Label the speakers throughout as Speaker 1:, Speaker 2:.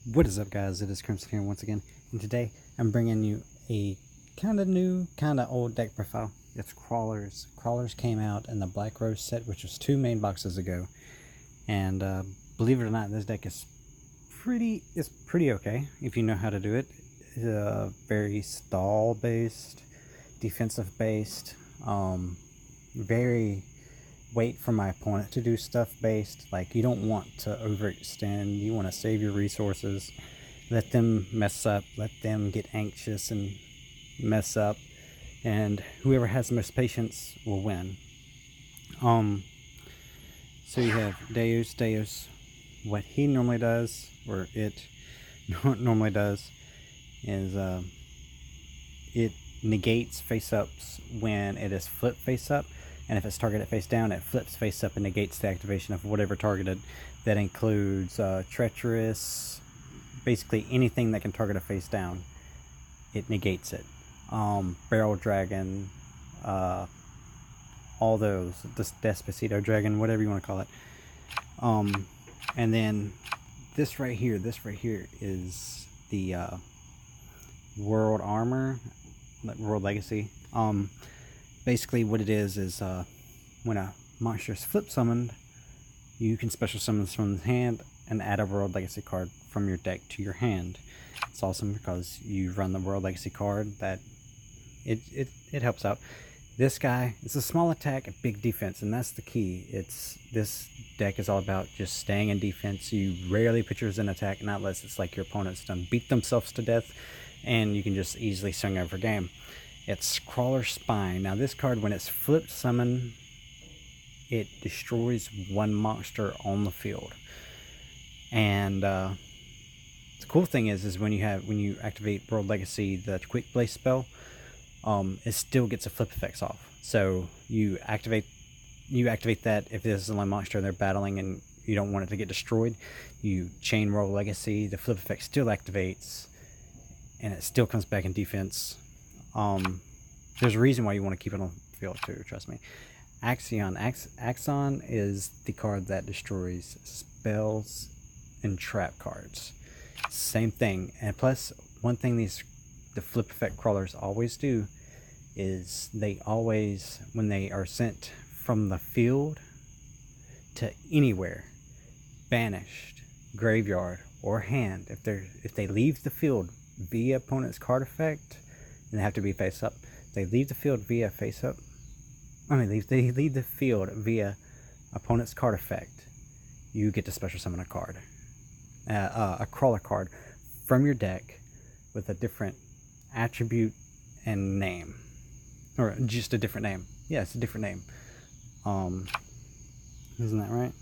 Speaker 1: What is up, guys? It is Crimson here once again, and today I'm bringing you a kind of new, kind of old deck profile. It's Krawlers. Krawlers came out in the Black Rose set, which was 2 main boxes ago, and believe it or not, this deck is pretty okay if you know how to do it. Very stall based, defensive based, very wait for my opponent to do stuff based. Like, you don't want to overextend, you want to save your resources, let them mess up, let them get anxious and mess up, and whoever has the most patience will win. So you have Deus. What he normally does, or it normally does, is it negates face ups when it is flipped face up, and if it's targeted face down, it flips face up and negates the activation of whatever targeted. That includes treacherous, basically anything that can target a face down, it negates it. Barrel dragon, all those, Despacito dragon, whatever you want to call it. And then this right here is the world armor, world legacy. Basically what it is when a monster is flip summoned, you can special summon this from the hand and add a world legacy card from your deck to your hand. It's awesome because you run the world legacy card. That it helps out. This guy, it's a small attack, big defense, and that's the key. This deck is all about just staying in defense. You rarely put yours in attack, not unless it's like your opponent's done beat themselves to death, and you can just easily swing over game. It's Krawler Spine. Now this card, when it's flipped summon, it destroys one monster on the field. And the cool thing is when you activate World Legacy, the Quick Blaze spell, it still gets a flip effects off. So you activate that if this is a monster they're battling and you don't want it to get destroyed. You chain World Legacy, the flip effect still activates, and it still comes back in defense. There's a reason why you want to keep it on the field too, trust me. Axon is the card that destroys spells and trap cards. Same thing. And plus, one thing the flip effect crawlers always do is they always, when they are sent from the field to anywhere, banished, graveyard, or hand, if they leave the field via opponent's card effect, and they have to be face up. They leave the field via face up. They leave the field via opponent's card effect. You get to special summon a card, a crawler card from your deck with a different attribute and name, or just a different name. Yeah, it's a different name. Isn't that right?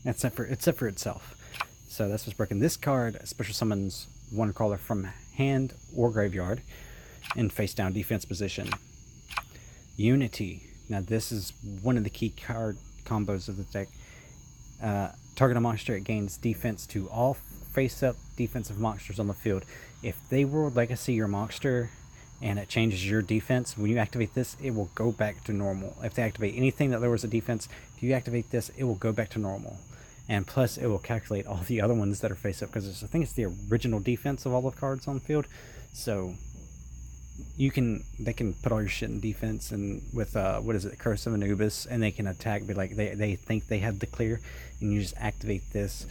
Speaker 1: Except for itself. So that's what's broken. This card special summons one crawler from hand or graveyard in face down defense position. Unity. Now this is one of the key card combos of the deck. Target a monster, it gains defense to all face up defensive monsters on the field. If they World Legacy your monster and it changes your defense, when you activate this, it will go back to normal. If they activate anything that lowers a defense, if you activate this, it will go back to normal. And plus, it will calculate all the other ones that are face up, because I think it's the original defense of all the cards on the field. So they can put all your shit in defense, and with Curse of Anubis, and they can attack. Be like they think they have the clear, and you just activate this,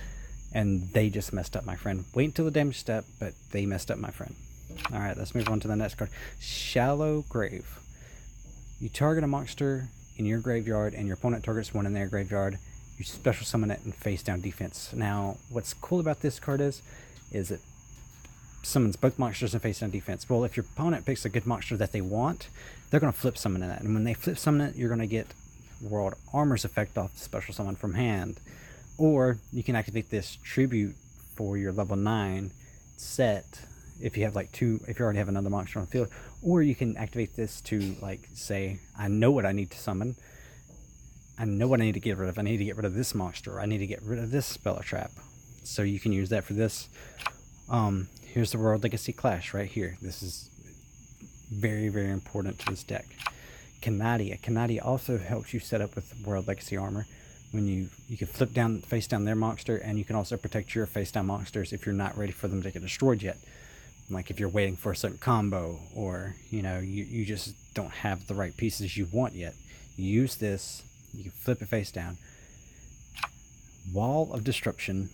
Speaker 1: and they just messed up, my friend. Wait until the damage step, but they messed up, my friend. All right, let's move on to the next card. Shallow Grave. You target a monster in your graveyard, and your opponent targets one in their graveyard. You special summon it in face down defense. Now, what's cool about this card is it summons both monsters in face down defense. Well, if your opponent picks a good monster that they want, they're going to flip summon that. And when they flip summon it, you're going to get World Armor's effect off the special summon from hand. Or you can activate this tribute for your level 9 set if you have if you already have another monster on the field. Or you can activate this to, say, I know what I need to summon. I know what I need to get rid of. I need to get rid of this monster. I need to get rid of this spell or trap. So you can use that for this. Here's the World Legacy Clash right here. This is very, very important to this deck. Canadia also helps you set up with World Legacy armor. when you can flip down, face down their monster, and you can also protect your face down monsters if you're not ready for them to get destroyed yet. Like if you're waiting for a certain combo, or you just don't have the right pieces you want yet. You use this, you can flip it face down. Wall of Disruption,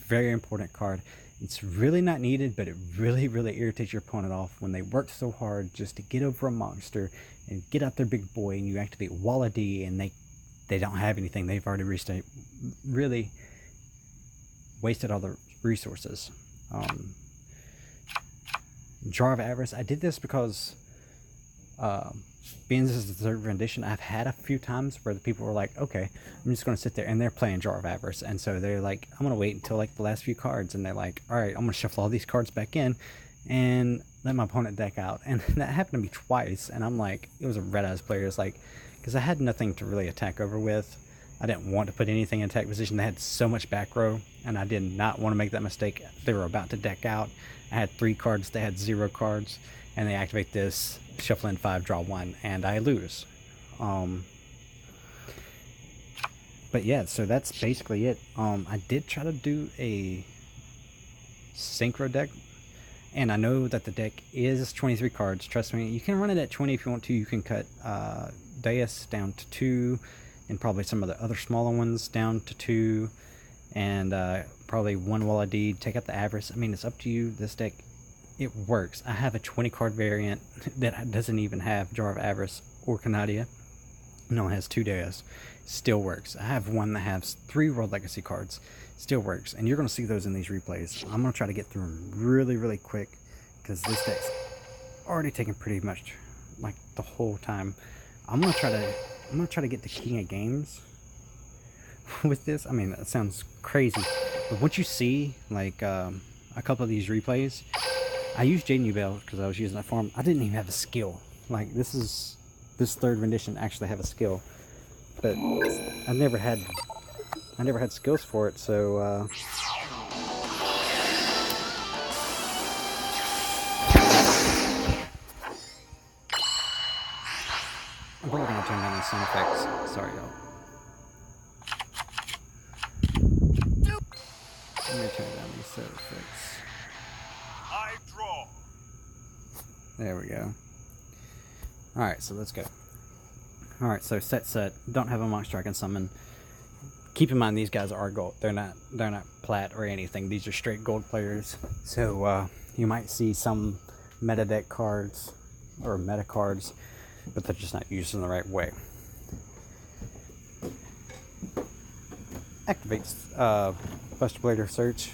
Speaker 1: very important card. It's really not needed, but it really irritates your opponent off when they work so hard just to get over a monster and get out their big boy, and you activate Wall of D and they don't have anything. They've already really wasted all the resources. Jar of Avarice. I did this because being this is the 3rd rendition, I've had a few times where the people were like, okay, I'm just going to sit there, and they're playing Jar of Avarice, and so they're like, I'm going to wait until like the last few cards, and they're like, alright, I'm going to shuffle all these cards back in and let my opponent deck out. And that happened to me twice, and I'm like, it was a Red Eyes player. It's like, because I had nothing to really attack over with. I didn't want to put anything in attack position. They had so much back row, and I did not want to make that mistake. They were about to deck out. I had 3 cards, they had 0 cards, and they activate this, shuffle in 5, draw 1, and I lose. But yeah, so that's basically it. I did try to do a synchro deck, and I know that the deck is 23 cards. Trust me, you can run it at 20 if you want to. You can cut Deus down to 2, and probably some of the other smaller ones down to 2, and probably 1 Wall of D, take out the Avarice. I mean, it's up to you. This deck, it works. I have a 20 card variant that doesn't even have Jar of Avarice or Canadia. No, it has 2 Deus. Still works. I have one that has 3 World Legacy cards. Still works. And you're going to see those in these replays. I'm going to try to get through them really quick, because this deck's already taken pretty much like the whole time. I'm going to try to get the King of Games with this. I mean, that sounds crazy, but once you see like a couple of these replays, I used Jaden Ubel because I was using that form. I didn't even have a skill. Like this 3rd rendition actually have a skill, but I never had skills for it. So I'm probably gonna turn down the sound effects. Sorry, y'all. Let me turn down these sound effects. I draw. There we go. Alright, so let's go. Alright, so set. Don't have a monster I can summon. Keep in mind, these guys are gold. They're not plat or anything. These are straight gold players. So you might see some meta deck cards or meta cards, but they're just not used in the right way. Activates Buster Blader Search.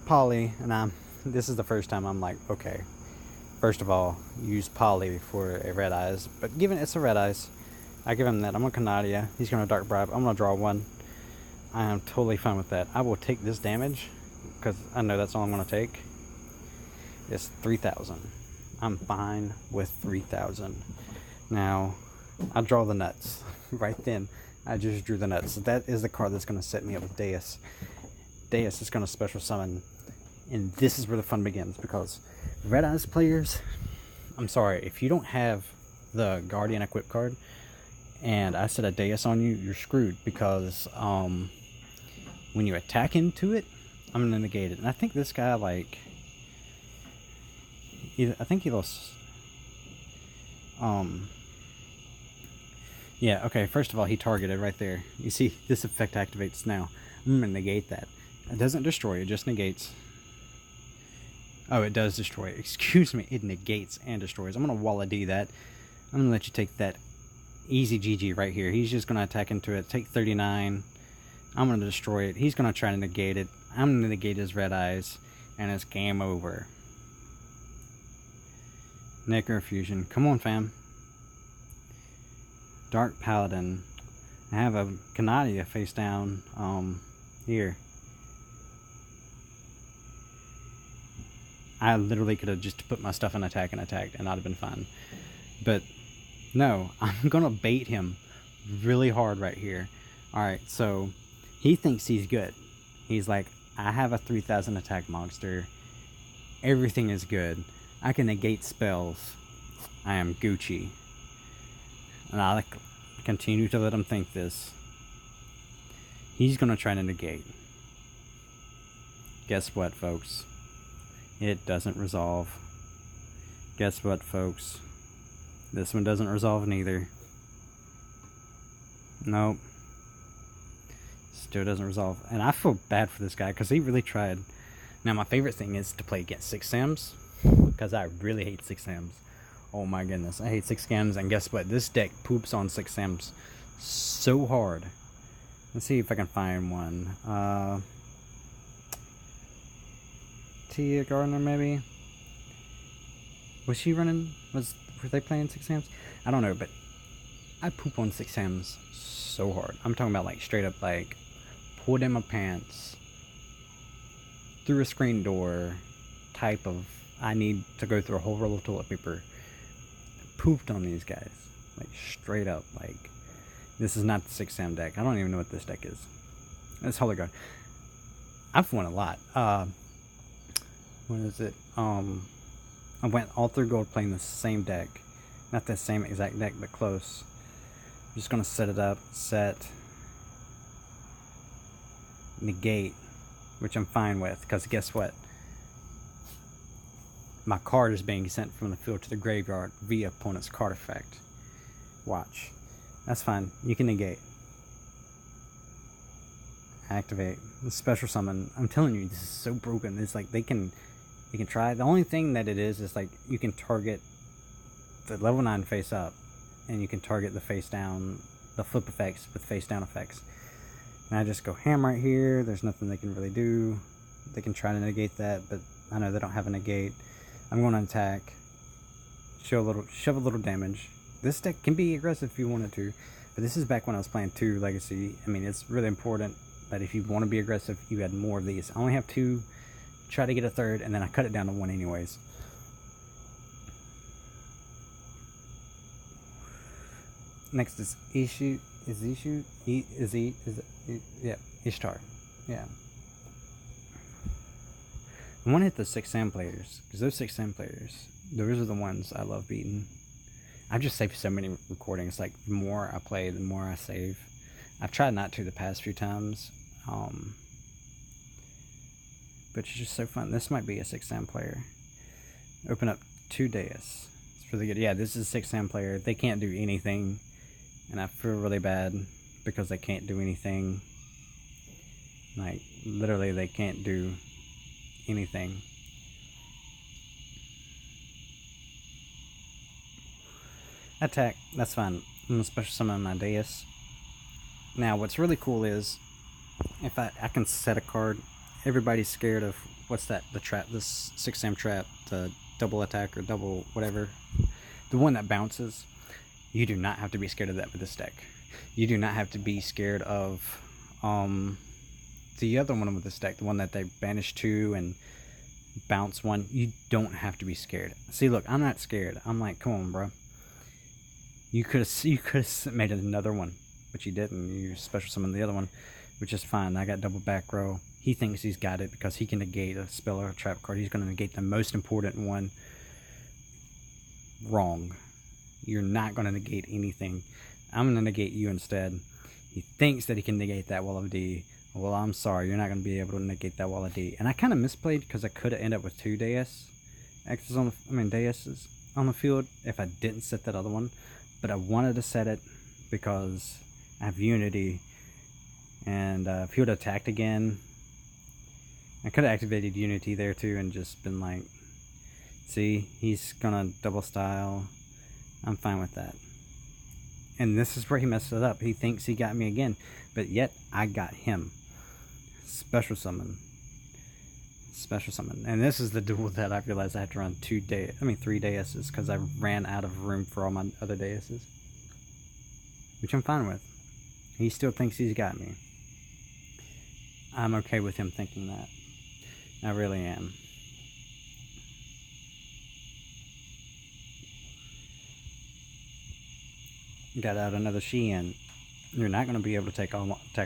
Speaker 1: Poly, and this is the first time I'm like, okay, first of all, use Poly for a Red Eyes, but given it's a Red Eyes, I give him that. I'm on Canadia. He's going to Dark Bribe. I'm going to draw 1. I am totally fine with that. I will take this damage because I know that's all I'm going to take. It's 3,000. I'm fine with 3,000. Now, I draw the nuts. Right then, I just drew the nuts. That is the card that's going to set me up with Deus. Deus is going to special summon, and this is where the fun begins, because Red Eyes players, I'm sorry, if you don't have the Guardian Equip card, and I set a Deus on you, you're screwed, because when you attack into it, I'm going to negate it. And I think this guy, like, I think he lost, yeah, okay, first of all, he targeted right there. You see, this effect activates now. I'm going to negate that. It doesn't destroy, it just negates. Oh, it does destroy. Excuse me, it negates and destroys. I'm going to Wall of D that. I'm going to let you take that. Easy GG right here. He's just going to attack into it, take 39. I'm going to destroy it. He's going to try to negate it. I'm going to negate his Red Eyes, and it's game over. Necrofusion. Come on, fam. Dark Paladin. I have a Canadia face down here. I literally could have just put my stuff in attack and attacked, and I'd have been fine. But no, I'm gonna bait him really hard right here. Alright, so he thinks he's good. He's like, I have a 3,000 attack monster. Everything is good. I can negate spells. I am Gucci. And I'll continue to let him think this. He's gonna try to negate. Guess what, folks? It doesn't resolve. Guess what, folks? This one doesn't resolve neither. Nope. Still doesn't resolve. And I feel bad for this guy because he really tried. Now, my favorite thing is to play against SixSams because I really hate SixSams. Oh my goodness, I hate SixSams. And guess what? This deck poops on SixSams so hard. Let's see if I can find one. Tia Gardner, maybe? Was she running? Were they playing SixSams? I don't know, but I poop on SixSams so hard. I'm talking about like straight up like pulled in my pants, through a screen door type of I need to go through a whole roll of toilet paper. Pooped on these guys. Like straight up. Like this is not the SixSam deck. I don't even know what this deck is. It's Holy God. I've won a lot. What is it? I went all through gold playing the same deck. Not the same exact deck, but close. I'm just gonna set it up. Set. Negate. Which I'm fine with, because guess what? My card is being sent from the field to the graveyard via opponent's card effect. Watch. That's fine. You can negate. Activate. The special summon. I'm telling you, this is so broken. It's like you can try. The only thing that it is like you can target the level 9 face up, and you can target the face down, the flip effects with face down effects. And I just go ham right here. There's nothing they can really do. They can try to negate that, but I know they don't have a negate. I'm going to attack. Shove a little damage. This deck can be aggressive if you wanted to, but this is back when I was playing 2 Legacy. I mean, it's really important that if you want to be aggressive, you add more of these. I only have 2. Try to get a 3rd, and then I cut it down to 1 anyways. Next is Ishtar. Yeah. I want to hit the SixSam players, because those SixSam players, those are the ones I love beating. I've just saved so many recordings. Like, the more I play, the more I save. I've tried not to the past few times. But it's just so fun. This might be a SixSam player. Open up 2 Deus. It's really good. Yeah, this is a SixSam player. They can't do anything. And I feel really bad because they can't do anything. Like, literally, they can't do anything. Attack. That's fine. I'm going to special summon my Deus. Now, what's really cool is if I can set a card. Everybody's scared of what's that? The trap, this SixSam trap, the double attack or double whatever, the one that bounces. You do not have to be scared of that with this deck. You do not have to be scared of the other one with this deck, the one that they banish 2 and bounce 1. You don't have to be scared. See, look, I'm not scared. I'm like, come on, bro. You could have made another one, but you didn't. You special summoned the other one, which is fine. I got double back row. He thinks he's got it because he can negate a spell or a trap card. He's going to negate the most important one. Wrong. You're not going to negate anything. I'm going to negate you instead. He thinks that he can negate that wall of D. Well, I'm sorry. You're not going to be able to negate that wall of D. And I kind of misplayed because I could have ended up with 2 Deuses on the field if I didn't set that other one. But I wanted to set it because I have Unity. And if he would have attacked again, I could have activated Unity there too and just been like, see, he's gonna double style. I'm fine with that. And this is where he messed it up. He thinks he got me again, but yet I got him. Special summon. And this is the duel that I realized I have to run 3 Deuses because I ran out of room for all my other Deuses. Which I'm fine with. He still thinks he's got me. I'm okay with him thinking that. I really am. Got out another Shein. You're not going to be able to attack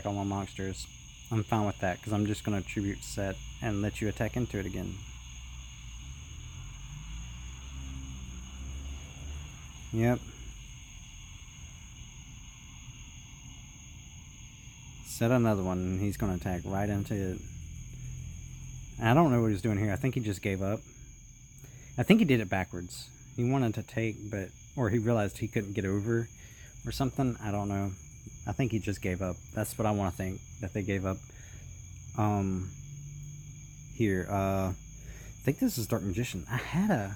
Speaker 1: all my monsters. I'm fine with that because I'm just going to tribute set and let you attack into it again. Yep. Set another one, and he's going to attack right into it. I don't know what he's doing here. I think he just gave up. I think he did it backwards. He wanted to take, or he realized he couldn't get over or something. I don't know. I think he just gave up. That's what I want to think, that they gave up. Here, I think this is Dark Magician. I had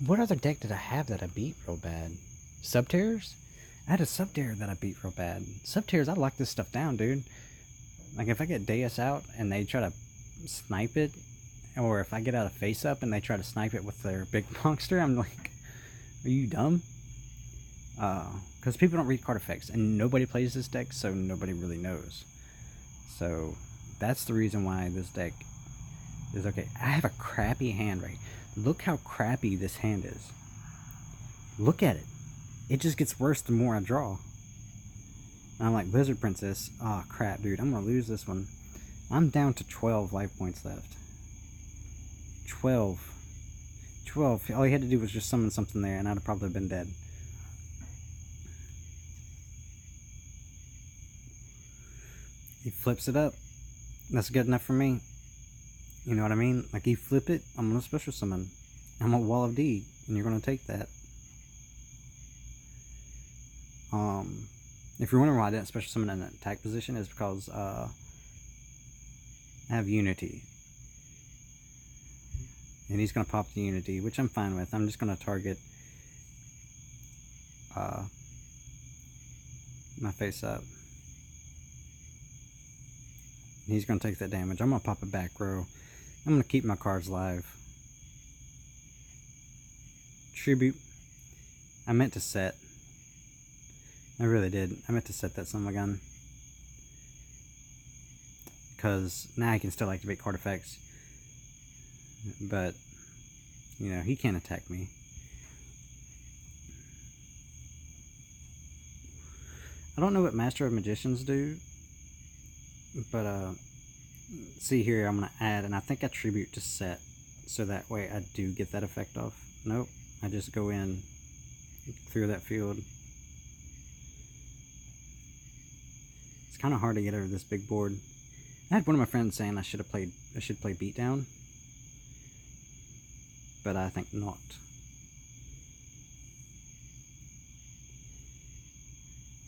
Speaker 1: what other deck did I have that I beat real bad? Subterrors? I had a Subterror that I beat real bad. Subterrors, I lock this stuff down, dude. Like, if I get Deus out and they try to snipe it, or if I get out of face up and they try to snipe it with their big monster, I'm like, are you dumb? Because people don't read card effects, and nobody plays this deck, so nobody really knows. So, that's the reason why this deck is okay. I have a crappy hand, right? Look how crappy this hand is. Look at it. It just gets worse the more I draw. And I'm like, Blizzard Princess. Oh, crap, dude. I'm going to lose this one. I'm down to 12 life points left. 12. All he had to do was just summon something there, and I'd have probably been dead. He flips it up. That's good enough for me. You know what I mean? Like, you flip it, I'm going to special summon. I'm a Wall of D, and you're going to take that. If you're wondering why I didn't special summon in an attack position, is because I have Unity. And he's going to pop the Unity, which I'm fine with. I'm just going to target my face up. And he's going to take that damage. I'm going to pop a back row. I'm going to keep my cards live. Tribute. I meant to set. I really did. I meant to set that son of a gun. Because now I can still activate card effects. But, you know, he can't attack me. I don't know what Master of Magicians do. But, see here, I'm going to add, and I think I tribute to set. So that way I do get that effect off. Nope. I just go in through that field. It's kind of hard to get over this big board. I had one of my friends saying I should play Beatdown. But I think not.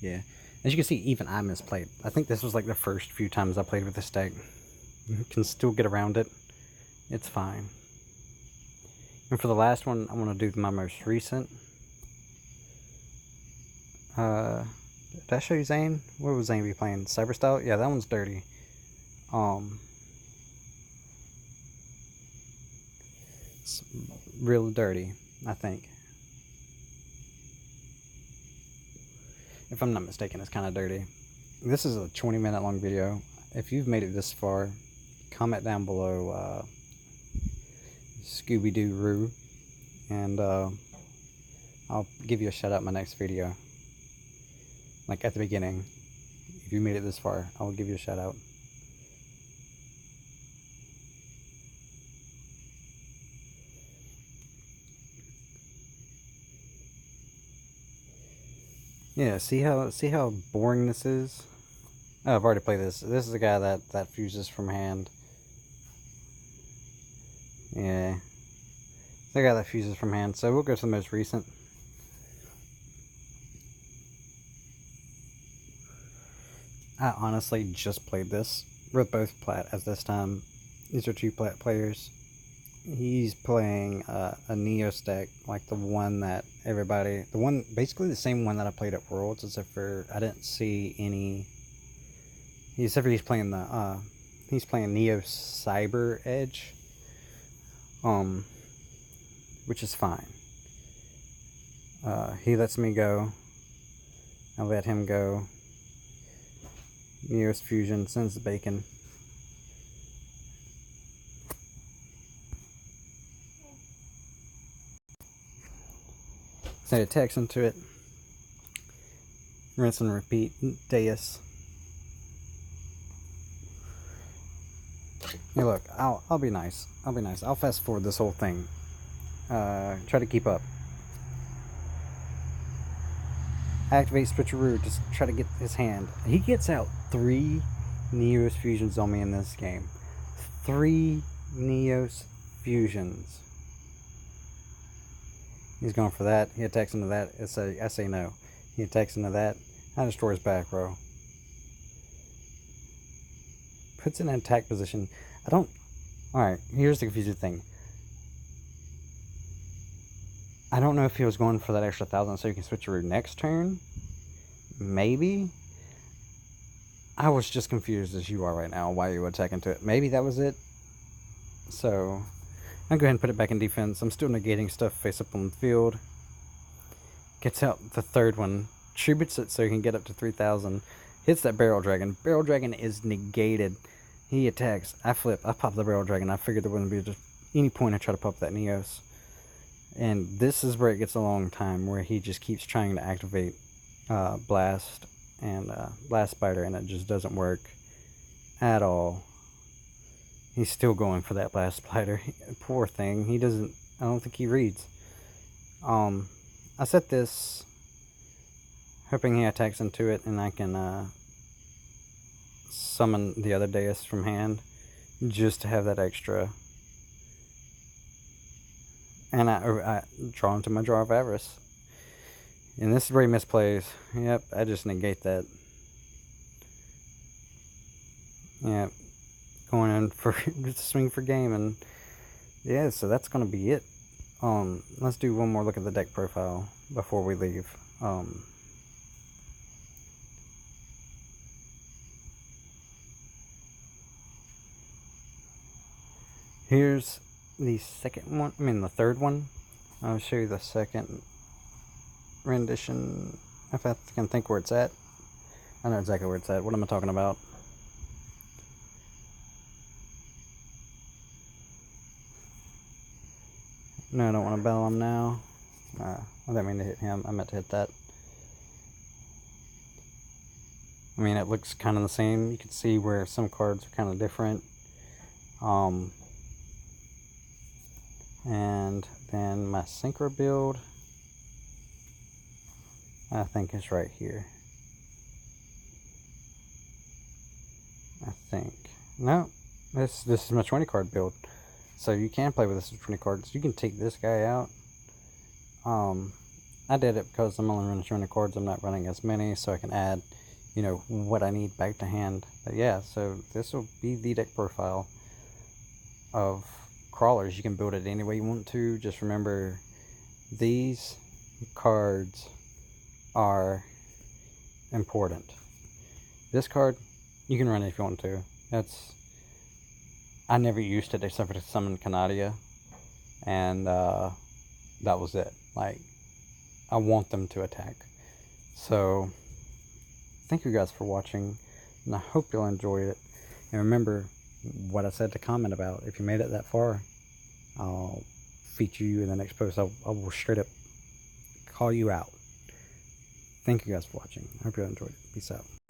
Speaker 1: Yeah. As you can see, even I misplayed. I think this was like the first few times I played with this deck. You can still get around it. It's fine. And for the last one, I want to do my most recent. Did I show you Zane? What was Zane be playing? Cyberstyle? Yeah, that one's dirty. It's real dirty, I think. If I'm not mistaken, it's kind of dirty. This is a 20-minute long video. If you've made it this far, comment down below Scooby-Doo-Roo, and I'll give you a shout out in my next video. Like at the beginning. If you made it this far, I will give you a shout out. Yeah, see how boring this is? Oh, I've already played this. This is the guy that fuses from hand. Yeah. The guy that fuses from hand. So we'll go to the most recent. I honestly just played this. We're both plat at this time. These are two plat players. He's playing a Neos deck, like the one that everybody, basically the same one that I played at Worlds, except for I didn't see any. Except for he's playing Neos Cyber Edge, which is fine. He lets me go. I let him go. Neos Fusion sends the bacon. Send a text into it. Rinse and repeat. Deus. Hey, look, I'll be nice. I'll be nice. I'll fast forward this whole thing. Try to keep up. Activate switcheroo, just try to get his hand. He gets out 3 Neos fusions on me in this game. 3 Neos fusions. He's going for that. He attacks into that. I say no. He attacks into that. I destroy his back row. Puts in an attack position. I don't... Alright, here's the confusing thing. I don't know if he was going for that extra 1,000 so you can switch your next turn. Maybe. I was just confused as you are right now why you would attack into it. Maybe that was it. So, I'll go ahead and put it back in defense. I'm still negating stuff face up on the field. Gets out the third one. Tributes it so he can get up to 3,000. Hits that barrel dragon. Barrel dragon is negated. He attacks. I flip. I pop the barrel dragon. I figured there wouldn't be just any point I try to pop that Neos. And this is where it gets a long time, where he just keeps trying to activate Blast and Blast Spider, and it just doesn't work at all. He's still going for that Blast Spider. Poor thing. He doesn't... I don't think he reads. I set this hoping he attacks into it, and I can summon the other Deus from hand just to have that extra. And I draw into my Jar of Avarice. And this is where he misplays. Yep, I just negate that. Yep. Going in for swing for game. And yeah, so that's going to be it. Let's do one more look at the deck profile before we leave. Here's the second one, the third one. I'll show you the second rendition, if I can think where it's at. I know exactly where it's at. What am I talking about? No, I don't want to battle him now. I didn't mean to hit him. I meant to hit that. It looks kind of the same. You can see where some cards are kind of different. And then my synchro build, I think is right here. I think. No, this is my 20 card build. So you can play with this with 20 cards. You can take this guy out. I did it because I'm only running 20 cards. I'm not running as many, so I can add, what I need back to hand. But yeah, so this will be the deck profile of Krawlers. You can build it any way you want to. Just remember, these cards are important. This card, you can run it if you want to. I never used it except for to summon Canadia, and that was it. I want them to attack. So, thank you guys for watching, and I hope you'll enjoy it. And remember what I said to comment about. If you made it that far, I'll feature you in the next post. I will straight up call you out. Thank you guys for watching. I hope you enjoyed it. Peace out.